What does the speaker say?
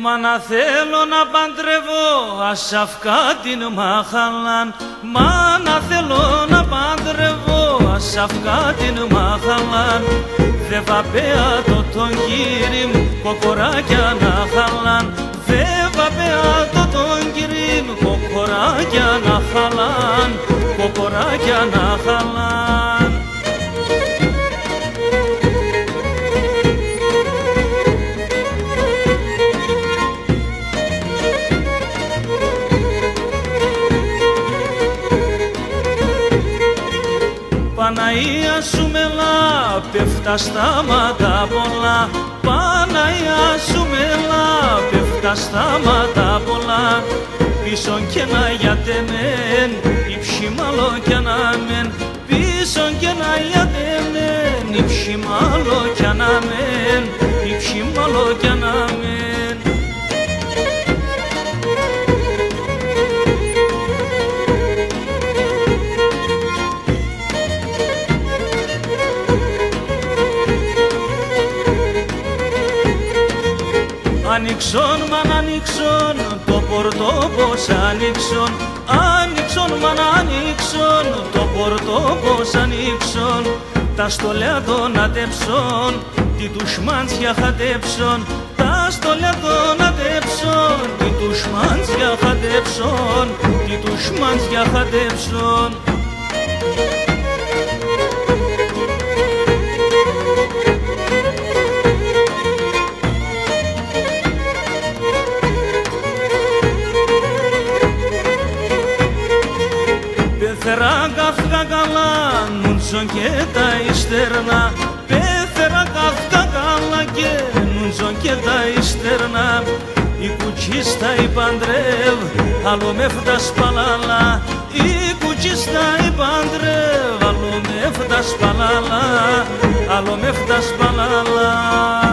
Μα να θέλω να παντρεύω ασαφκά την μαχαλάν. Μα να θέλω να παντρεύω ασαφκά την μαχαλάν. Δε βαπέα τον κύρι μου κοκοράκια να χαλάν. Δε βαπέα τον κύρι μου κοκοράκια να χαλάν. Κοκοράκια να χαλάν. Παναία σου μελά, πέφτα στάματα πολλά. Παναία σου μελά, πέφτα στάματα πολλά. Πίσον και να γιατεμέν, υψημάλο κι αναμέν. Πίσον και να γιατεμέν, υψημάλο κι αναμέν. Υψημάλο κι αναμέν. Άνοιξον μαν άνοιξον, το πορτό πως άνοιξον. Άνοιξον μαν άνοιξον, το πορτό πως άνοιξον. Τα στολιά των αντέψον, τι τους μάντσια χατέψον. Τα στολιά των αντέψον, τι τους μάντσια χατέψον. Τι τους μάντσια χατέψον. Πέθερα καύκα καλά, νούντζον και τα ιστερνά. Πέθερα καύκα καλά και νούντζον και τα ιστερνά. Η κουτσίστα η παντρεύει, άλλο με φτάς παλάλα. Η κουτσίστα η παντρεύει, άλλο με φτάς παλάλα. Άλλο με φτάς παλάλα.